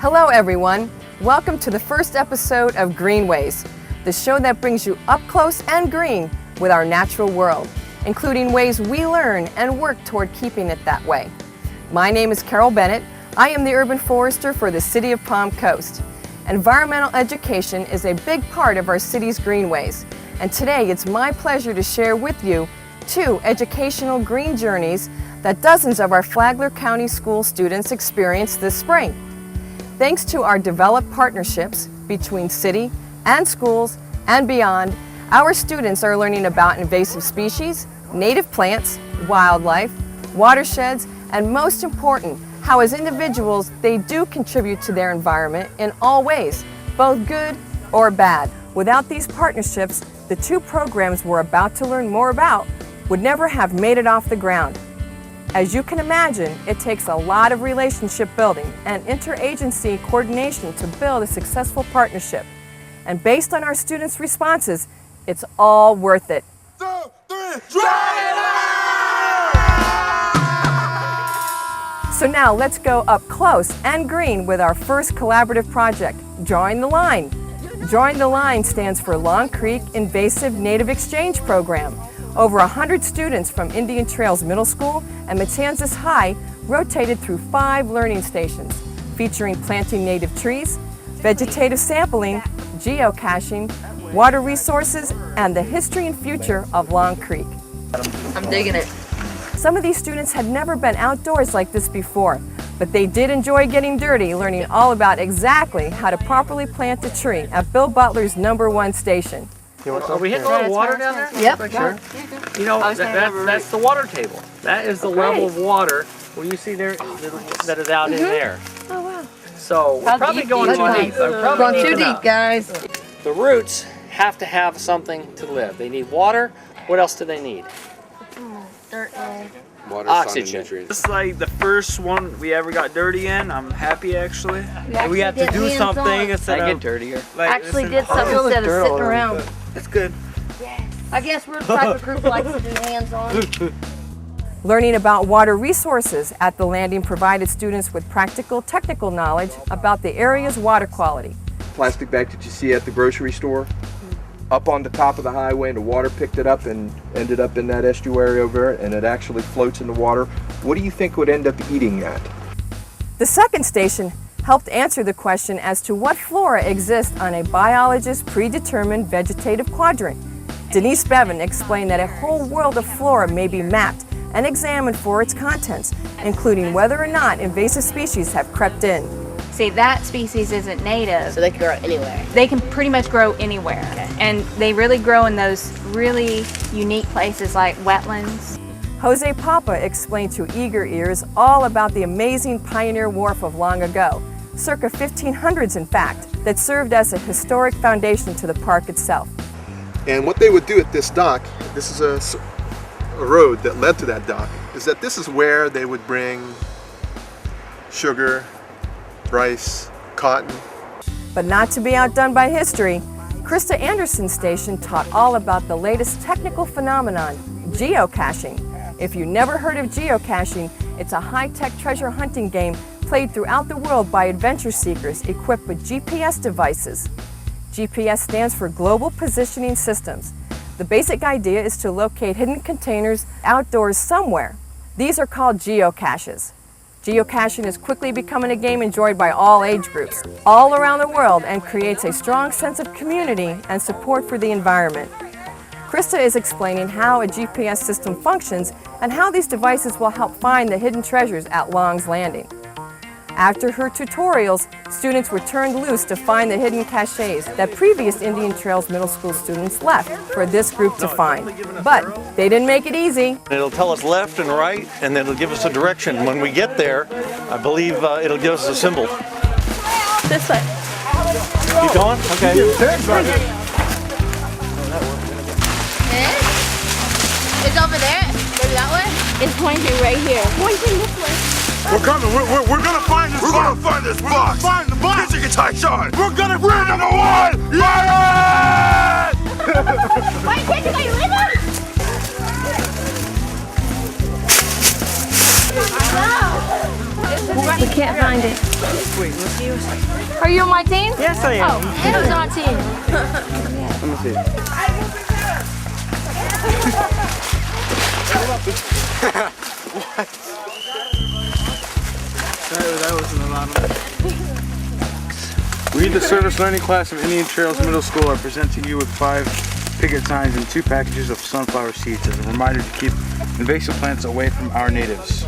Hello everyone, welcome to the first episode of Greenways, the show that brings you up close and green with our natural world, including ways we learn and work toward keeping it that way. My name is Carol Bennett. I am the urban forester for the City of Palm Coast. Environmental education is a big part of our city's greenways, and today it's my pleasure to share with you 2 educational green journeys that dozens of our Flagler County school students experienced this spring. Thanks to our developed partnerships between city and schools and beyond, our students are learning about invasive species, native plants, wildlife, watersheds, and most important, how as individuals they do contribute to their environment in all ways, both good or bad. Without these partnerships, the 2 programs we're about to learn more about would never have made it off the ground. As you can imagine, it takes a lot of relationship building and interagency coordination to build a successful partnership. And based on our students' responses, it's all worth it. 2, 3, try it! So now let's go up close and green with our first collaborative project, Drawing the Line. Drawing the Line stands for Long Creek Invasive Native Exchange Program. Over 100 students from Indian Trails Middle School and Matanzas High rotated through 5 learning stations, featuring planting native trees, vegetative sampling, geocaching, water resources, and the history and future of Long Creek. I'm digging it. Some of these students had never been outdoors like this before, but they did enjoy getting dirty, learning all about exactly how to properly plant a tree at Bill Butler's #1 station. Are we hitting a lot of water down there? Yep. For sure. You know, that's the water table. That is the level of water where you see there that is out in there. Oh, wow. So we're probably going too deep. Going too deep, guys. The roots have to have something to live. They need water. What else do they need? Dirt and Water, oxygen. This is like the first one we ever got dirty in. I'm happy actually. we have to do something I instead get of dirtier. like actually did something instead of sitting around. It's good. I guess we're the type of group who likes to do hands-on. Learning about water resources at the landing provided students with practical technical knowledge about the area's water quality. plastic bag that you see at the grocery store, up on the top of the highway, and the water picked it up and ended up in that estuary over there, and it actually floats in the water. What do you think would end up eating that? The second station helped answer the question as to what flora exists on a biologist's predetermined vegetative quadrant. Denise Bevan explained that a whole world of flora may be mapped and examined for its contents, including whether or not invasive species have crept in. See, that species isn't native. So they can grow anywhere. They can pretty much grow anywhere. Okay. And they really grow in those really unique places like wetlands. Jose Papa explained to eager ears all about the amazing pioneer wharf of long ago, circa 1500s in fact, that served as a historic foundation to the park itself. And what they would do at this dock, this is a road that led to that dock, is that this is where they would bring sugar, rice, cotton. But not to be outdone by history, Krista Anderson's station taught all about the latest technical phenomenon, geocaching. If you never heard of geocaching, it's a high-tech treasure hunting game played throughout the world by adventure seekers equipped with GPS devices. GPS stands for Global Positioning Systems. The basic idea is to locate hidden containers outdoors somewhere. These are called geocaches. Geocaching is quickly becoming a game enjoyed by all age groups, all around the world, and creates a strong sense of community and support for the environment. Krista is explaining how a GPS system functions and how these devices will help find the hidden treasures at Long's Landing. After her tutorials, students were turned loose to find the hidden caches that previous Indian Trails Middle School students left for this group to find. But they didn't make it easy. It'll tell us left and right, and then it'll give us a direction. When we get there, I believe it'll give us a symbol. This way. Keep going? Okay. It's over there. Maybe that way. It's pointing right here. Pointing this way. We're coming. We're gonna find this box. We're gonna find this box. Find the box. We're gonna we're number 1. Yeah! Wait, wait, did I leave it? We can't find it. Wait, let's see. course I am. Oh, it was on team. Let me see. What? That wasn't allowed. We, the Service Learning class of Indian Trails Middle School, are presenting you with 5 picket signs and 2 packages of sunflower seeds as a reminder to keep invasive plants away from our natives.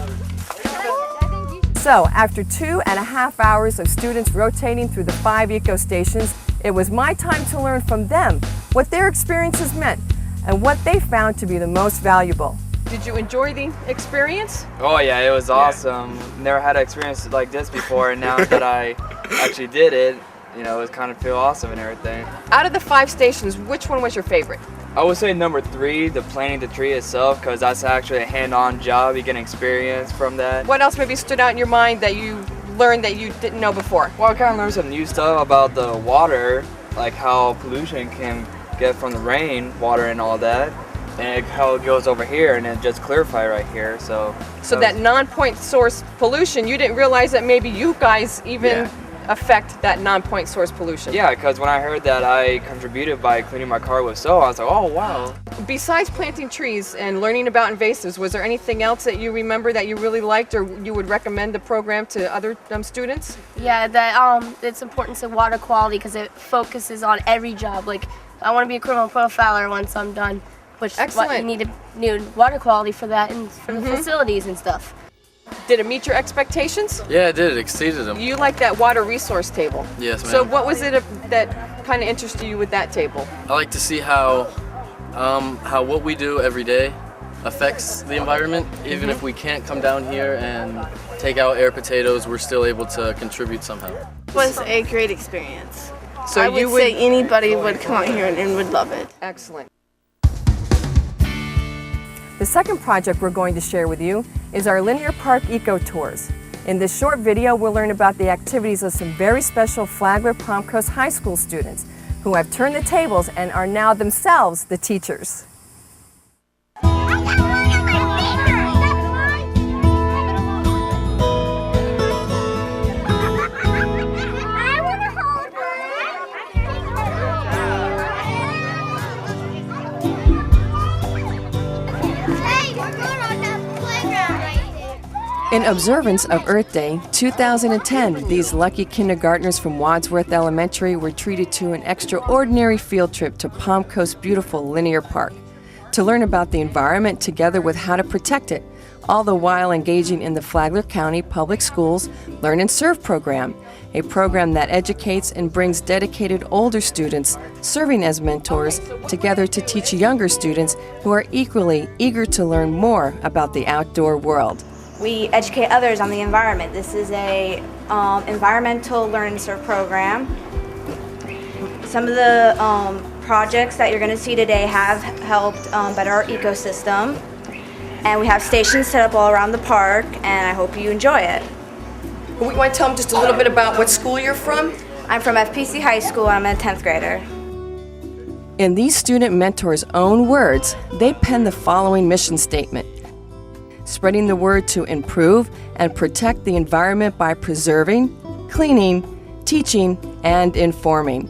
So, after 2.5 hours of students rotating through the 5 eco stations, it was my time to learn from them what their experiences meant and what they found to be the most valuable. Did you enjoy the experience? Oh yeah, it was awesome. Never had an experience like this before, and now that I actually did it, you know, it kind of feel awesome and everything. Out of the 5 stations, which one was your favorite? I would say number 3, the planting the tree itself, because that's actually a hand-on job. You get experience from that. What else maybe stood out in your mind that you learned that you didn't know before? Well, I kind of learned some new stuff about the water, like how pollution can get from the rain, water and all that, and how it goes over here and it just clarified right here. So that non-point source pollution, you didn't realize that maybe you guys even affect that non-point source pollution. Yeah, because when I heard that I contributed by cleaning my car with soap, I was like, oh wow. Besides planting trees and learning about invasives, was there anything else that you remember that you really liked or you would recommend the program to other students? Yeah, that it's important to water quality because it focuses on every job. Like, I want to be a criminal profiler once I'm done, which Excellent. you need water quality for that and for the facilities and stuff. Did it meet your expectations? Yeah, it did. It exceeded them. You like that water resource table. Yes, ma'am. So what was it that kind of interested you with that table? I like to see how what we do every day affects the environment. Even if we can't come down here and take out air potatoes, we're still able to contribute somehow. It was a great experience. So I would say anybody would come out here and would love it. Excellent. The second project we're going to share with you is our Linear Park Eco Tours. In this short video, we'll learn about the activities of some very special Flagler Palm Coast High School students who have turned the tables and are now themselves the teachers. In observance of Earth Day 2010, these lucky kindergartners from Wadsworth Elementary were treated to an extraordinary field trip to Palm Coast's beautiful Linear Park to learn about the environment together with how to protect it, all the while engaging in the Flagler County Public Schools Learn and Serve program, a program that educates and brings dedicated older students serving as mentors together to teach younger students who are equally eager to learn more about the outdoor world. We educate others on the environment. This is a environmental learn and serve program. Some of the projects that you're going to see today have helped better our ecosystem. And we have stations set up all around the park, and I hope you enjoy it. We want to tell them just a little bit about what school you're from? I'm from FPC High School, and I'm a 10th grader. In these student mentors' own words, they penned the following mission statement: spreading the word to improve and protect the environment by preserving, cleaning, teaching, and informing,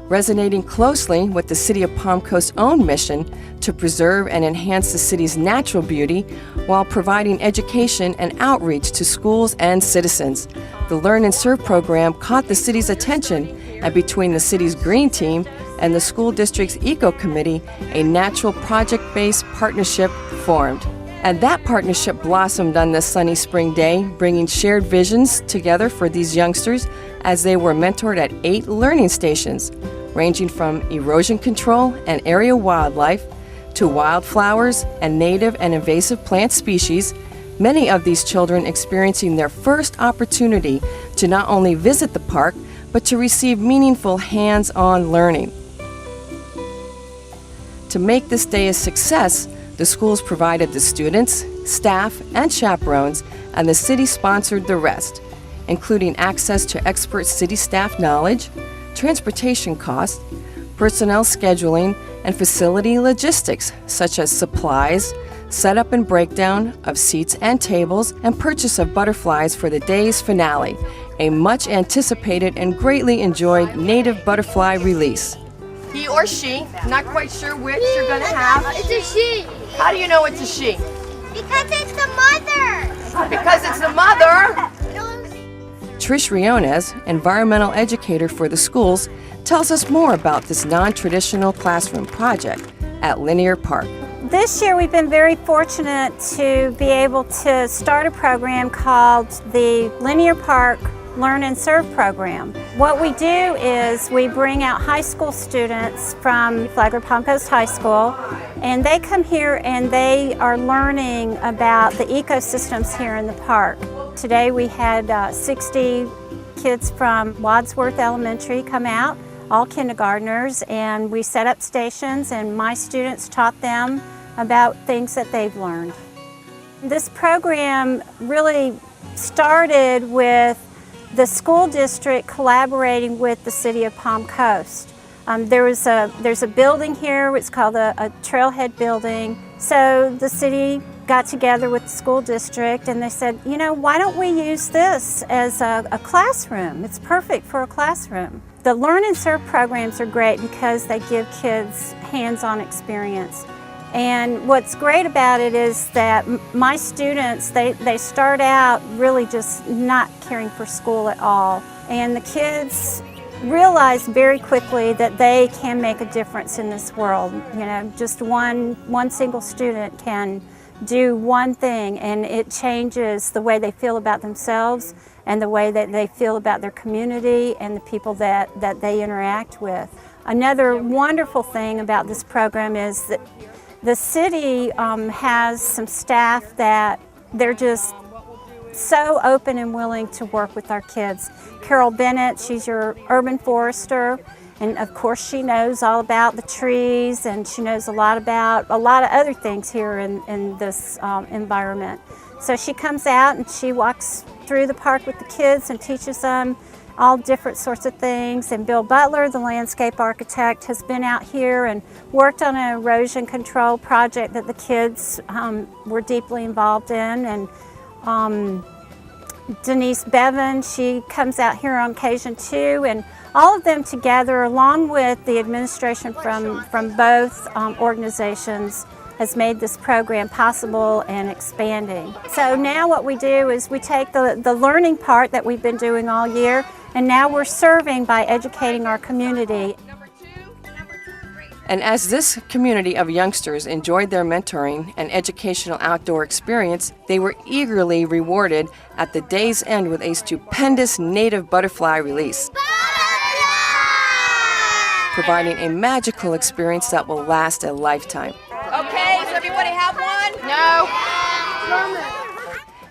resonating closely with the City of Palm Coast's own mission to preserve and enhance the city's natural beauty while providing education and outreach to schools and citizens. The Learn and Serve program caught the city's attention, and between the city's Green Team and the school district's Eco Committee, a natural project-based partnership formed. And that partnership blossomed on this sunny spring day, bringing shared visions together for these youngsters as they were mentored at 8 learning stations, ranging from erosion control and area wildlife to wildflowers and native and invasive plant species, many of these children experiencing their first opportunity to not only visit the park, but to receive meaningful hands-on learning. To make this day a success, the schools provided the students, staff, and chaperones, and the city sponsored the rest, including access to expert city staff knowledge, transportation costs, personnel scheduling, and facility logistics, such as supplies, setup and breakdown of seats and tables, and purchase of butterflies for the day's finale, a much anticipated and greatly enjoyed native butterfly release. He or she, not quite sure which you're going to have. It's a she. How do you know it's a she? Because it's the mother. Because it's the mother. Trish Riones, environmental educator for the schools, tells us more about this non-traditional classroom project at Linear Park. This year we've been very fortunate to be able to start a program called the Linear Park Learn and Serve program. What we do is we bring out high school students from Flagler County High School, and they come here and they are learning about the ecosystems here in the park. Today we had 60 kids from Wadsworth Elementary come out, all kindergartners, and we set up stations and my students taught them about things that they've learned. This program really started with the school district collaborating with the city of Palm Coast. There's a building here, it's called a trailhead building. So the city got together with the school district and they said, you know, why don't we use this as a classroom? It's perfect for a classroom. The Learn and Serve programs are great because they give kids hands-on experience. And what's great about it is that my students, they start out really just not caring for school at all. And the kids realize very quickly that they can make a difference in this world. You know, just one single student can do one thing and it changes the way they feel about themselves and the way that they feel about their community and the people that they interact with. Another wonderful thing about this program is that the city has some staff that they're just so open and willing to work with our kids. Carol Bennett, she's your urban forester, and of course she knows all about the trees and she knows a lot about a lot of other things here in this environment. So she comes out and she walks through the park with the kids and teaches them all different sorts of things. And Bill Butler, the landscape architect, has been out here and worked on an erosion control project that the kids were deeply involved in. And Denise Bevan, she comes out here on occasion too, and all of them together, along with the administration from both organizations, has made this program possible and expanding. So now what we do is we take the learning part that we've been doing all year, and now we're serving by educating our community. And as this community of youngsters enjoyed their mentoring and educational outdoor experience, they were eagerly rewarded at the day's end with a stupendous native butterfly release, providing a magical experience that will last a lifetime. Okay, does everybody have one? No.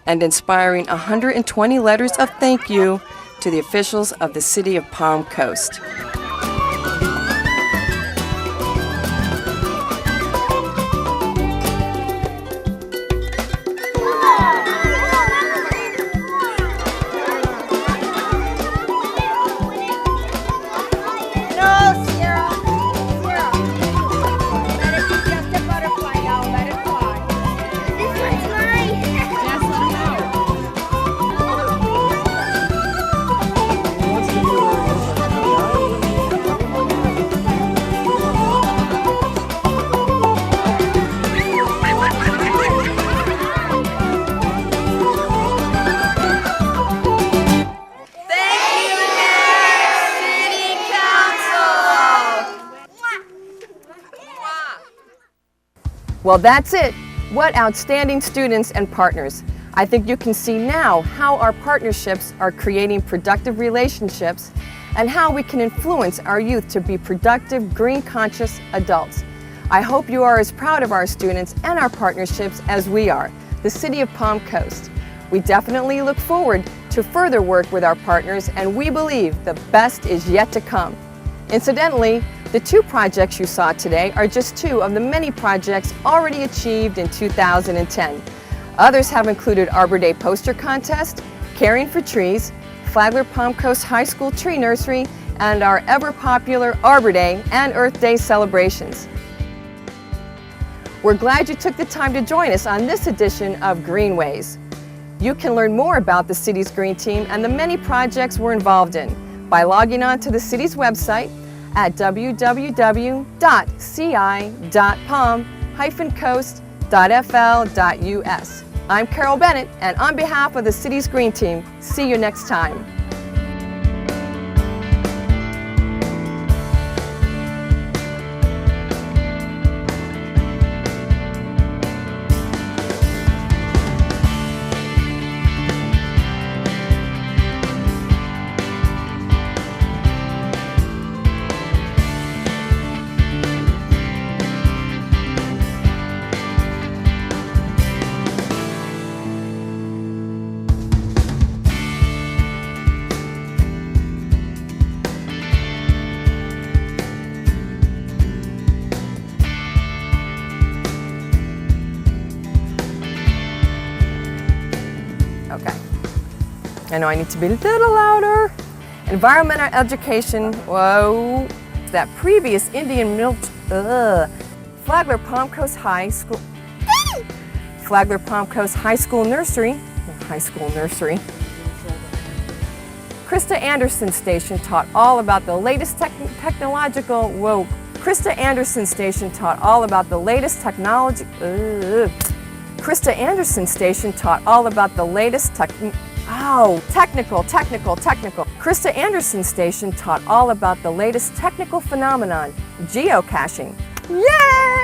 And inspiring 120 letters of thank you to the officials of the city of Palm Coast. Well, that's it. What outstanding students and partners. I think you can see now how our partnerships are creating productive relationships and how we can influence our youth to be productive, green-conscious adults. I hope you are as proud of our students and our partnerships as we are, the City of Palm Coast. We definitely look forward to further work with our partners, and we believe the best is yet to come. Incidentally, the 2 projects you saw today are just 2 of the many projects already achieved in 2010. Others have included Arbor Day Poster Contest, Caring for Trees, Flagler Palm Coast High School Tree Nursery, and our ever-popular Arbor Day and Earth Day celebrations. We're glad you took the time to join us on this edition of Greenways. You can learn more about the city's green team and the many projects we're involved in by logging on to the city's website at www.ci.palm-coast.fl.us. I'm Carol Bennett, and on behalf of the city's green team, see you next time. Okay. I know I need to be a little louder. Environmental education, whoa. That previous Indian milk, Flagler Palm Coast High School, Flagler Palm Coast High School Nursery. Krista Anderson Station taught all about the latest technological, whoa. Krista Anderson Station taught all about the latest technology, Krista Anderson Station taught all about the latest technical. Krista Anderson Station taught all about the latest technical phenomenon, geocaching. Yay!